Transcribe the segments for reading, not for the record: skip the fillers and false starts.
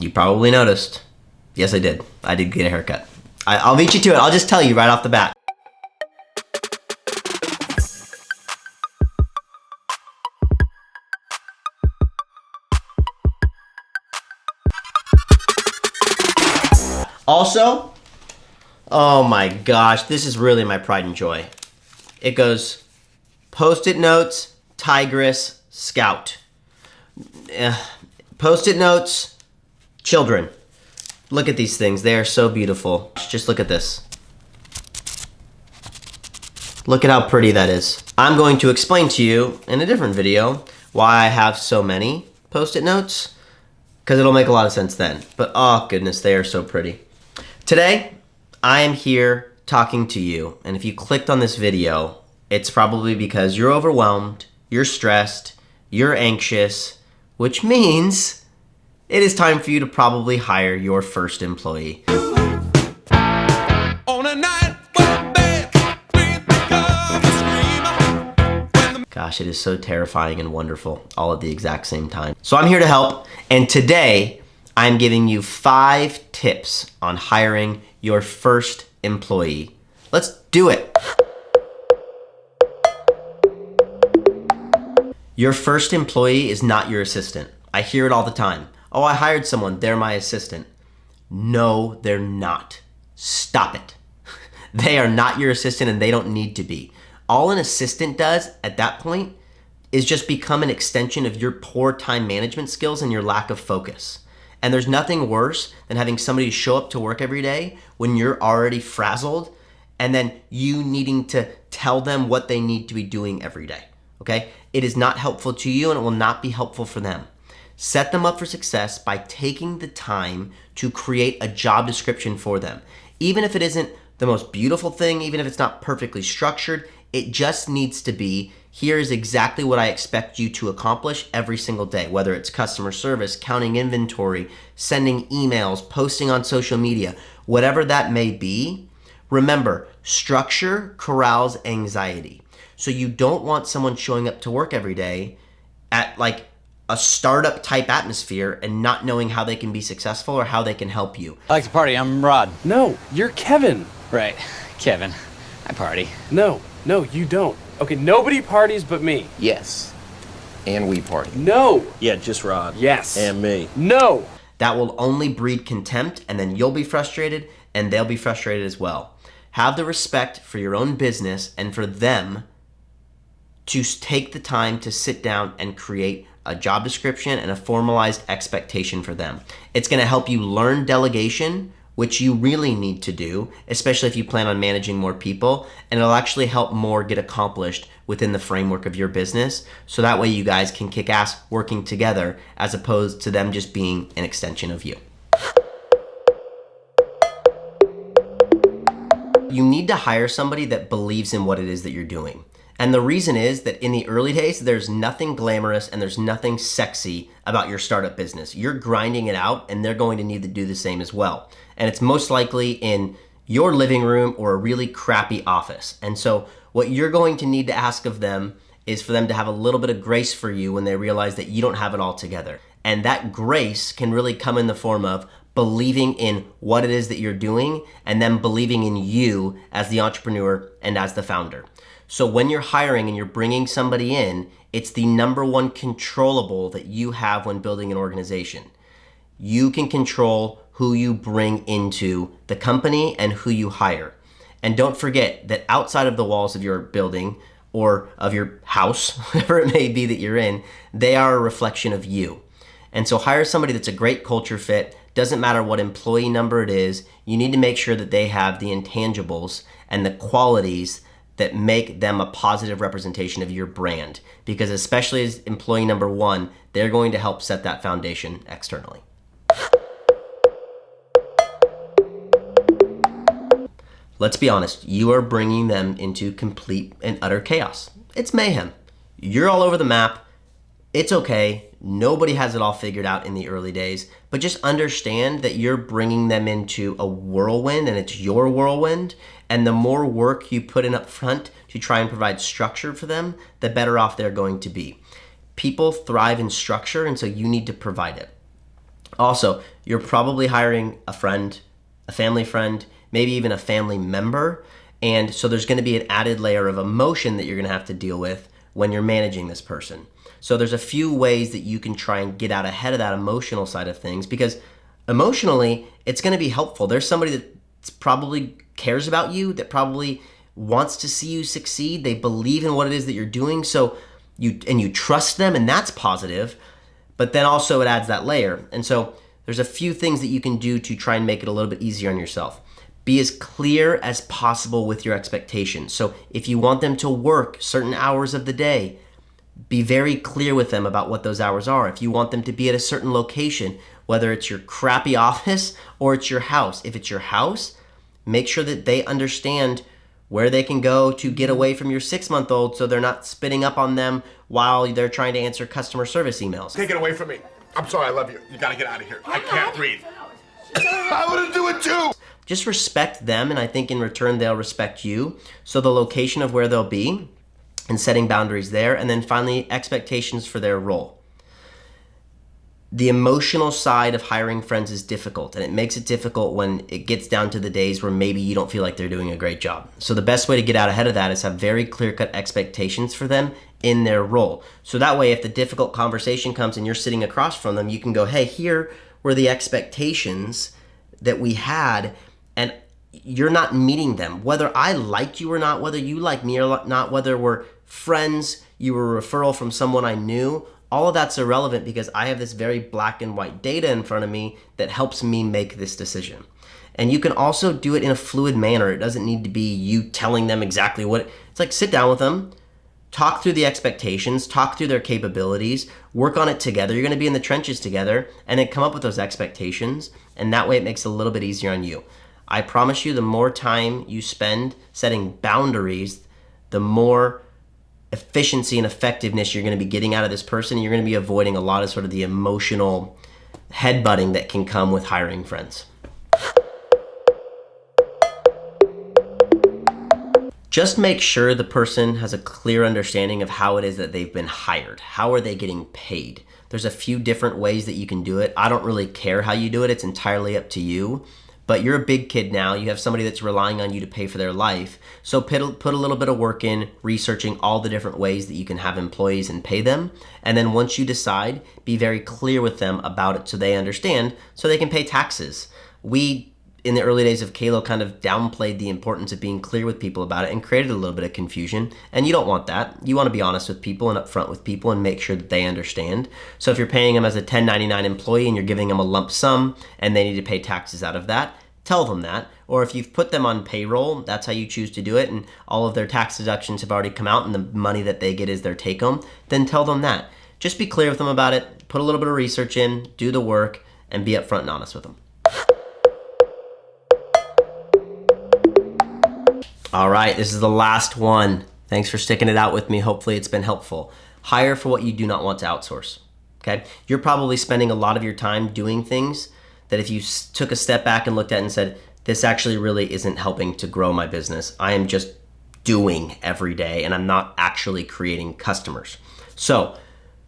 You probably noticed. Yes, I did. I did get a haircut. I'll beat you to it. I'll just tell you right off the bat. Also, oh my gosh, this is really my pride and joy. It goes Post-it notes, Tigress, Scout. Post-it notes, children. Look at these things. They are so beautiful. Just look at this. Look at how pretty that is. I'm going to explain to you in a different video why I have so many Post-it notes, because it'll make a lot of sense then. But oh goodness, they are so pretty. Today, I am here talking to you, and if you clicked on this video, it's probably because you're overwhelmed, you're stressed, you're anxious, which means it is time for you to probably hire your first employee. Gosh, it is so terrifying and wonderful all at the exact same time. So I'm here to help, and today I'm giving you 5 tips on hiring your first employee. Let's do it. Your first employee is not your assistant. I hear it all the time. Oh, I hired someone, they're my assistant. No, they're not. Stop it. They are not your assistant and they don't need to be. All an assistant does at that point is just become an extension of your poor time management skills and your lack of focus. And there's nothing worse than having somebody show up to work every day when you're already frazzled and then you needing to tell them what they need to be doing every day, okay? It is not helpful to you and it will not be helpful for them. Set them up for success by taking the time to create a job description for them. Even if it isn't the most beautiful thing, even if it's not perfectly structured, it just needs to be, here is exactly what I expect you to accomplish every single day, whether it's customer service, counting inventory, sending emails, posting on social media, whatever that may be. Remember, structure corrals anxiety. So you don't want someone showing up to work every day at like a startup type atmosphere and not knowing how they can be successful or how they can help you. I like to party. I'm Rod. No, you're Kevin. Right. Kevin. I party. No, you don't. Okay, nobody parties but me. Yes. And we party. No. Yeah, just Rod. Yes. And me. No. That will only breed contempt, and then you'll be frustrated and they'll be frustrated as well. Have the respect for your own business and for them to take the time to sit down and create a job description and a formalized expectation for them. It's going to help you learn delegation, which you really need to do, especially if you plan on managing more people, and it'll actually help more get accomplished within the framework of your business, so that way you guys can kick ass working together as opposed to them just being an extension of you. You need to hire somebody that believes in what it is that you're doing. And the reason is that in the early days, there's nothing glamorous and there's nothing sexy about your startup business. You're grinding it out and they're going to need to do the same as well. And it's most likely in your living room or a really crappy office. And so what you're going to need to ask of them is for them to have a little bit of grace for you when they realize that you don't have it all together. And that grace can really come in the form of believing in what it is that you're doing and then believing in you as the entrepreneur and as the founder. So when you're hiring and you're bringing somebody in, it's the number one controllable that you have when building an organization. You can control who you bring into the company and who you hire. And don't forget that outside of the walls of your building or of your house, whatever it may be that you're in, they are a reflection of you. And so hire somebody that's a great culture fit. Doesn't matter what employee number it is, you need to make sure that they have the intangibles and the qualities that make them a positive representation of your brand. Because especially as employee number 1, they're going to help set that foundation externally. Let's be honest, you are bringing them into complete and utter chaos. It's mayhem. You're all over the map. It's okay. Nobody has it all figured out in the early days, but just understand that you're bringing them into a whirlwind and it's your whirlwind. And the more work you put in up front to try and provide structure for them, the better off they're going to be. People thrive in structure, and so you need to provide it. Also, you're probably hiring a friend, a family friend, maybe even a family member. And so there's going to be an added layer of emotion that you're going to have to deal with when you're managing this person. So there's a few ways that you can try and get out ahead of that emotional side of things, because emotionally, it's going to be helpful. There's somebody that probably cares about you, that probably wants to see you succeed. They believe in what it is that you're doing. So you trust them, and that's positive. But then also it adds that layer. And so there's a few things that you can do to try and make it a little bit easier on yourself. Be as clear as possible with your expectations. So if you want them to work certain hours of the day, be very clear with them about what those hours are. If you want them to be at a certain location, whether it's your crappy office or it's your house. If it's your house, make sure that they understand where they can go to get away from your 6-month-old so they're not spitting up on them while they're trying to answer customer service emails. Take it away from me. I'm sorry, I love you. You gotta get out of here. I can't breathe. I wanna do it too! Just respect them, and I think in return they'll respect you. So the location of where they'll be and setting boundaries there, and then finally expectations for their role. The emotional side of hiring friends is difficult, and it makes it difficult when it gets down to the days where maybe you don't feel like they're doing a great job. So the best way to get out ahead of that is have very clear-cut expectations for them in their role. So that way, if the difficult conversation comes and you're sitting across from them, you can go, hey, here were the expectations that we had, and you're not meeting them. Whether I like you or not, whether you like me or not, whether we're friends, you were a referral from someone I knew, all of that's irrelevant because I have this very black and white data in front of me that helps me make this decision. And you can also do it in a fluid manner. It doesn't need to be you telling them exactly what. It's like sit down with them, talk through the expectations, talk through their capabilities, work on it together. You're going to be in the trenches together, and then come up with those expectations. And that way it makes it a little bit easier on you. I promise you, the more time you spend setting boundaries, the more efficiency and effectiveness you're going to be getting out of this person. You're going to be avoiding a lot of sort of the emotional headbutting that can come with hiring friends. Just make sure the person has a clear understanding of how it is that they've been hired. How are they getting paid? There's a few different ways that you can do it. I don't really care how you do it. It's entirely up to you. But you're a big kid now. You have somebody that's relying on you to pay for their life. So put a little bit of work in researching all the different ways that you can have employees and pay them. And then once you decide, be very clear with them about it so they understand, so they can pay taxes. We, in the early days of Kalo, kind of downplayed the importance of being clear with people about it and created a little bit of confusion. And you don't want that. You want to be honest with people and upfront with people and make sure that they understand. So if you're paying them as a 1099 employee and you're giving them a lump sum and they need to pay taxes out of that, tell them that. Or if you've put them on payroll, that's how you choose to do it, and all of their tax deductions have already come out and the money that they get is their take home, then tell them that. Just be clear with them about it, put a little bit of research in, do the work, and be upfront and honest with them. All right, this is the last one. Thanks for sticking it out with me. Hopefully it's been helpful. Hire for what you do not want to outsource. Okay? You're probably spending a lot of your time doing things that if you took a step back and looked at it and said, this actually really isn't helping to grow my business. I am just doing every day and I'm not actually creating customers. So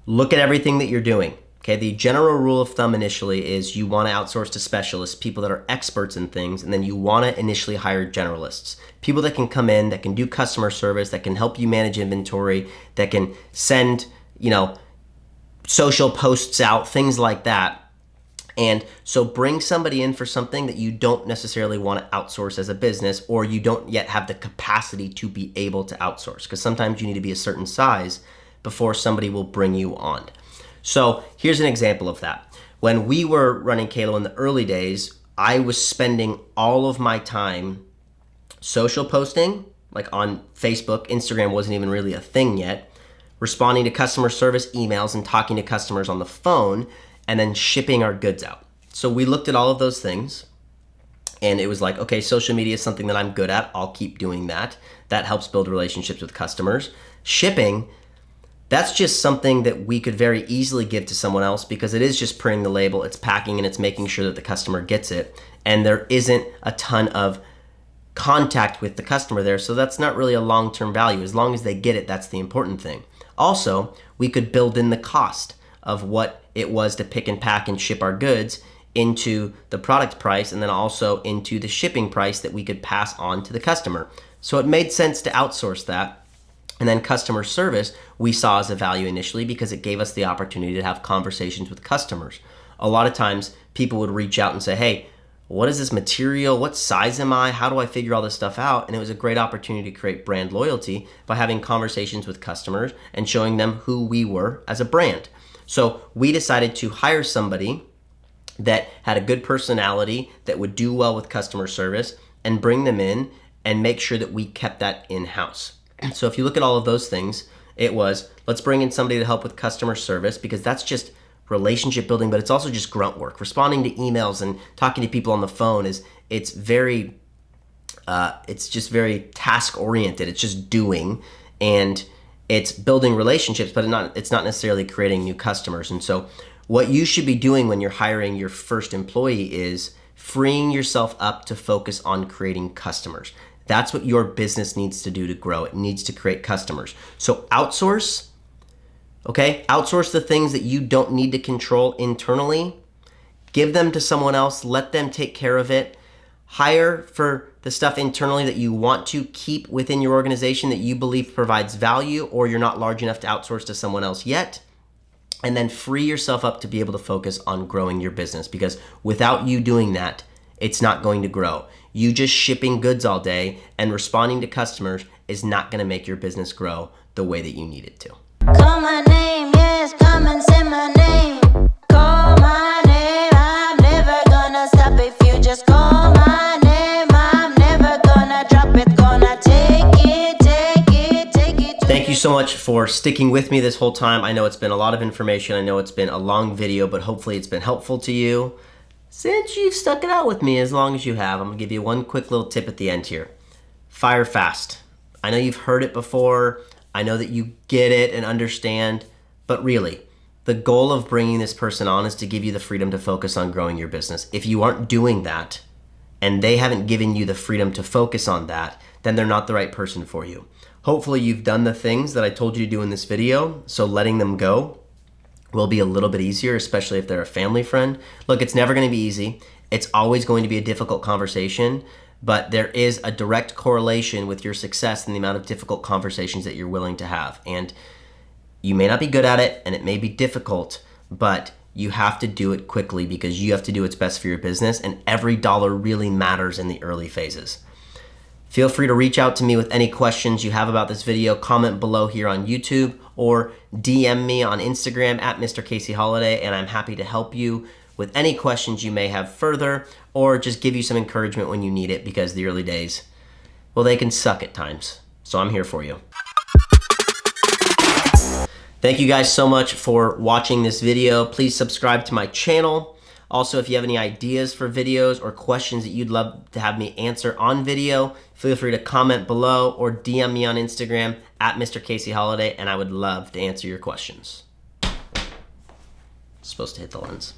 look at everything that you're doing. Okay, the general rule of thumb initially is you want to outsource to specialists, people that are experts in things, and then you want to initially hire generalists, people that can come in, that can do customer service, that can help you manage inventory, that can send, social posts out, things like that. And so bring somebody in for something that you don't necessarily want to outsource as a business, or you don't yet have the capacity to be able to outsource, because sometimes you need to be a certain size before somebody will bring you on. So here's an example of that. When we were running Kalo in the early days, I was spending all of my time social posting, like on Facebook. Instagram wasn't even really a thing yet, responding to customer service emails and talking to customers on the phone, and then shipping our goods out. So we looked at all of those things, and it was like, okay, social media is something that I'm good at. I'll keep doing that. That helps build relationships with customers. Shipping, that's just something that we could very easily give to someone else because it is just printing the label, it's packing, and it's making sure that the customer gets it. And there isn't a ton of contact with the customer there, so that's not really a long-term value. As long as they get it, that's the important thing. Also, we could build in the cost of what it was to pick and pack and ship our goods into the product price, and then also into the shipping price that we could pass on to the customer. So it made sense to outsource that. And then customer service we saw as a value initially because it gave us the opportunity to have conversations with customers. A lot of times people would reach out and say, hey, what is this material? What size am I? How do I figure all this stuff out? And it was a great opportunity to create brand loyalty by having conversations with customers and showing them who we were as a brand. So we decided to hire somebody that had a good personality, that would do well with customer service, and bring them in and make sure that we kept that in-house. So if you look at all of those things, it was, let's bring in somebody to help with customer service because that's just relationship building, but it's also just grunt work. Responding to emails and talking to people on the phone it's just very task oriented. It's just doing, and it's building relationships, but it's not necessarily creating new customers. And so what you should be doing when you're hiring your first employee is freeing yourself up to focus on creating customers. That's what your business needs to do to grow. It needs to create customers. So outsource, okay? Outsource the things that you don't need to control internally. Give them to someone else. Let them take care of it. Hire for the stuff internally that you want to keep within your organization that you believe provides value, or you're not large enough to outsource to someone else yet. And then free yourself up to be able to focus on growing your business, because without you doing that, it's not going to grow. You just shipping goods all day and responding to customers is not going to make your business grow the way that you need it to. Call my name, yes, come and say my name. Call my name, I'm never gonna stop if you just call my name. I'm never gonna drop it, gonna take it, take it, take it. Thank you so much for sticking with me this whole time. I know it's been a lot of information. I know it's been a long video, but hopefully it's been helpful to you. Since you've stuck it out with me as long as you have, I'm gonna give you one quick little tip at the end here. Fire fast. I know you've heard it before. I know that you get it and understand, but really, the goal of bringing this person on is to give you the freedom to focus on growing your business. If you aren't doing that, and they haven't given you the freedom to focus on that, then they're not the right person for you. Hopefully you've done the things that I told you to do in this video, so letting them go will be a little bit easier, especially if they're a family friend. Look, it's never gonna be easy. It's always going to be a difficult conversation, but there is a direct correlation with your success and the amount of difficult conversations that you're willing to have. And you may not be good at it, and it may be difficult, but you have to do it quickly because you have to do what's best for your business, and every dollar really matters in the early phases. Feel free to reach out to me with any questions you have about this video. Comment below here on YouTube or DM me on Instagram at Mr. Casey Holiday, and I'm happy to help you with any questions you may have further, or just give you some encouragement when you need it, because the early days, well, they can suck at times. So I'm here for you. Thank you guys so much for watching this video. Please subscribe to my channel. Also, if you have any ideas for videos or questions that you'd love to have me answer on video, feel free to comment below or DM me on Instagram at Mr. Casey Holiday, and I would love to answer your questions. Supposed to hit the lens.